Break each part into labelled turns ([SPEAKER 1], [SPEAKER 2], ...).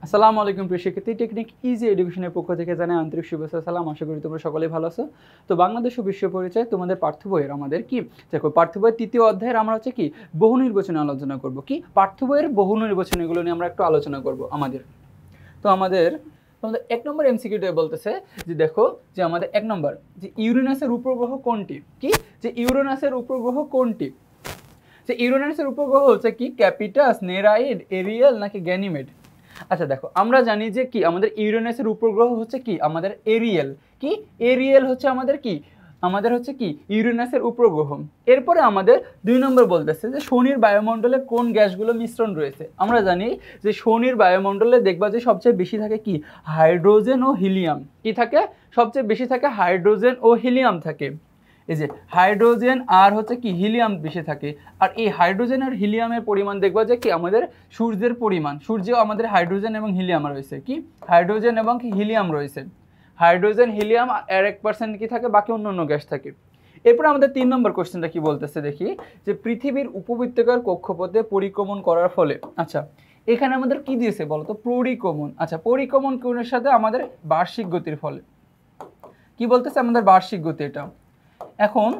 [SPEAKER 1] আসসালামু আলাইকুম প্রিয় শিক্ষার্থী, টেকনিক ইজি এডুকেশনের পক্ষ থেকে জানাই আন্তরিক শুভেচ্ছা সালাম। আশা করি তোমরা সকলেই ভালো আছো। তো বাংলাদেশ ও বিশ্ব পরিচয় তোমাদের পাঠ্য বইয়ের আমাদের কি দেখো পাঠ্য বইয়ের তৃতীয় অধ্যায়ের আমরা হচ্ছে কি বহু নির্বাচনে আলোচনা করব। কি পাঠ্য বইয়ের বহু নির্বাচন এগুলো নিয়ে আমরা একটু আলোচনা করব আমাদের। তো আমাদের এক নম্বর এমসিকিউতে বলতেছে যে দেখো যে আমাদের এক নম্বর যে ইউরেনাসের উপগ্রহ কোনটি, কি যে ইউরেনাসের উপগ্রহ কোনটি, যে ইউরেনাসের উপগ্রহ হচ্ছে কি ক্যাপিটাস, নেরাইড, এরিয়েল নাকি গ্যানিমেড। আচ্ছা দেখো আমরা জানি যে কি আমাদের ইউরেনাসের উপগ্রহ হচ্ছে কি আমাদের এরিয়েল। কি এরিয়েল হচ্ছে আমাদের কি আমাদের হচ্ছে কি ইউরেনাসের উপগ্রহ। এরপরে আমাদের 2 নম্বর বলতেছে যে শনির বায়ুমণ্ডলে কোন গ্যাসগুলো মিশ্রণ রয়েছে। আমরা জানি যে শনির বায়ুমণ্ডলে দেখবা যে সবচেয়ে বেশি থাকে কি হাইড্রোজেন ও হিলিয়াম। কি থাকে সবচেয়ে বেশি থাকে হাইড্রোজেন ও হিলিয়াম থাকে। এই যে হাইড্রোজেন আর হচ্ছে কি হিলিয়াম বেশি থাকে। আর এই হাইড্রোজেন আর হিলিয়ামের পরিমাণ দেখবা যে কি আমাদের সূর্যের পরিমাণ, সূর্যেও আমাদের হাইড্রোজেন এবং হিলিয়াম রয়েছে। কি হাইড্রোজেন এবং হিলিয়াম রয়েছে, হাইড্রোজেন হিলিয়াম আর 1% কি থাকে, বাকি অন্য গ্যাস থাকে। এরপর আমাদের 3 নম্বর কোশ্চেনটা কি বলতেছে দেখি যে পৃথিবীর উপবৃত্তাকার কক্ষপথে পরিক্রমণ করার ফলে, আচ্ছা এখানে আমাদের কি দিয়েছে বলতো পরিক্রমণ। আচ্ছা পরিক্রমণ কোণের সাথে আমাদের বার্ষিক গতির ফলে, কি বলতেছে আমাদের বার্ষিক গতি। এটা এখন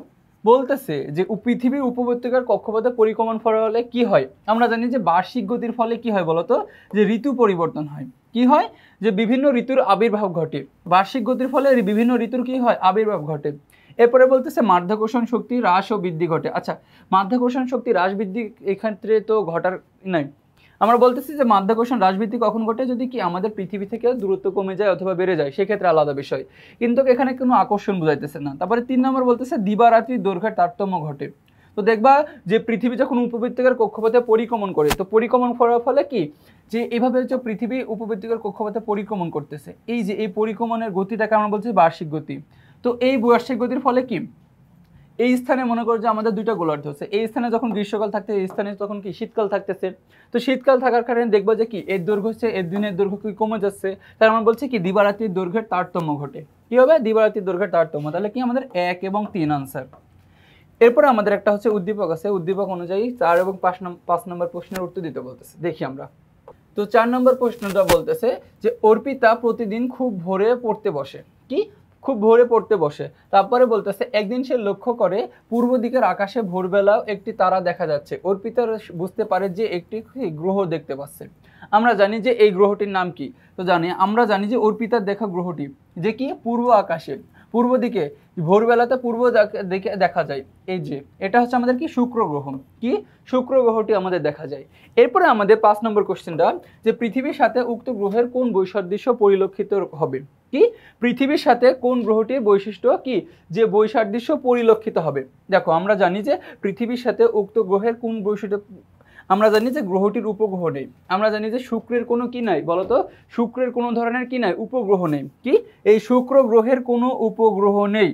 [SPEAKER 1] বলতেছে যে পৃথিবীর উপবৃত্তাকার কক্ষপথে পরিক্রমণ ফলে কি হয়। আমরা জানি যে বার্ষিক গতির ফলে কি হয় বলতো যে ঋতু পরিবর্তন হয়। কি হয় যে বিভিন্ন ঋতুর আবির্ভাব ঘটে। বার্ষিক গতির ফলে বিভিন্ন ঋতুর কি হয় আবির্ভাব ঘটে। এরপরে বলতেছে মাধ্যাকর্ষণ শক্তি হ্রাস ও বৃদ্ধি ঘটে। আচ্ছা মাধ্যাকর্ষণ শক্তি হ্রাস বৃদ্ধি এক্ষেত্রে তো ঘটার নাই। আমরা বলতেছি যে মাধ্যাকর্ষণ হ্রাস বৃদ্ধি কখন ঘটে, যদি কি আমাদের পৃথিবী থেকে দূরত্ব কমে যায় অথবা বেড়ে যায়, সেক্ষেত্রে আলাদা বিষয়, কিন্তু এখানে কোনো আকর্ষণ বোঝাইতেছে না। তারপরে 3 নম্বর বলতেছে দিবারাত্রির দৈর্ঘ্যের তারতম্য ঘটে। তো দেখবা যে পৃথিবী যখন উপবৃত্তাকার কক্ষপথে পরিক্রমণ করে, তো পরিক্রমণ করার ফলে কি যে এইভাবে হচ্ছে পৃথিবী উপবৃত্তাকার কক্ষপথে পরিক্রমণ করতেছে, এই যে এই পরিক্রমণের গতিটাকে আমরা বলছি বার্ষিক গতি। তো এই বার্ষিক গতির ফলে কি এই স্থানে মনে করো যে আমাদের দুইটা গোলার্ধ হচ্ছে, এই স্থানে যখন গ্রীষ্মকাল থাকতে এই স্থানে তখন কি শীতকাল থাকতেছে। তো শীতকাল থাকার কারণে দেখবো যে কি এর দৈর্ঘ্য হচ্ছে এর দিনের দৈর্ঘ্য কি কমে যাচ্ছে। তার আমরা বলছি কি দিবারাত্রির দৈর্ঘ্যের তারতম্য ঘটে। কি হবে দিবারাত্রির দৈর্ঘ্যের তারতম্য, তাহলে কি আমাদের 1 এবং 3 আনসার। এরপরে আমাদের একটা হচ্ছে উদ্দীপক আছে, উদ্দীপক অনুযায়ী 4 এবং 5 নম্বর প্রশ্নের উত্তর দিতে বলতেছে। দেখি আমরা। তো 4 নম্বর প্রশ্নটা বলতেছে যে অর্পিতা প্রতিদিন খুব ভোরে পড়তে বসে। কি খুব ভোরে পড়তে বসে। তারপরে বলতেছে একদিন সে লক্ষ্য করে পূর্ব দিকের আকাশে ভোরবেলাও একটি তারা দেখা যাচ্ছে। অর্পিতা বুঝতে পারে যে একটি গ্রহ দেখতে পাচ্ছে। আমরা জানি যে এই গ্রহটির নাম কি। তো আমরা জানি যে অর্পিতার দেখা গ্রহটি যে কি পূর্ব আকাশে পূর্ব দিকে ভোরবেলাতে পূর্ব দিকে দেখা যায়। এই যে এটা হচ্ছে আমাদের কি শুক্র গ্রহ। কি শুক্র গ্রহটি আমাদের দেখা যায়। এরপরে আমাদের 5 নম্বর কোশ্চেনটা যে পৃথিবীর সাথে উক্ত গ্রহের কোন বৈসাদৃশ্য পরিলক্ষিত হবে। কি পৃথিবীর সাথে কোন গ্রহটির বৈশিষ্ট্য কি যে বৈসাদৃশ্য পরিলক্ষিত হবে। দেখো আমরা জানি যে পৃথিবীর সাথে উক্ত গ্রহের কোন বৈশিষ্ট্য, আমরা জানি যে গ্রহটির উপগ্রহ নেই। আমরা জানি যে শুক্রের কোনো কি নাই বলতো শুক্রের কোনো ধরনের কি নাই উপগ্রহ নেই। কি এই শুক্র গ্রহের কোনো উপগ্রহ নেই।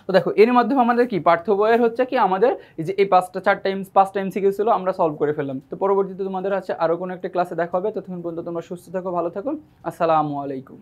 [SPEAKER 1] তো দেখো এর মাধ্যমে আমাদের কি পাঠ্য বইয়ের হচ্ছে কি আমাদের এই যে এই 5টা এমসিকিউ ছিল আমরা সলভ করে ফেললাম। তো পরবর্তীতে তোমাদের আছে আরো কোনো একটা ক্লাসে দেখা হবে। ততক্ষণ পর্যন্ত তোমরা সুস্থ থাকো, ভালো থাকো। আসসালামু আলাইকুম।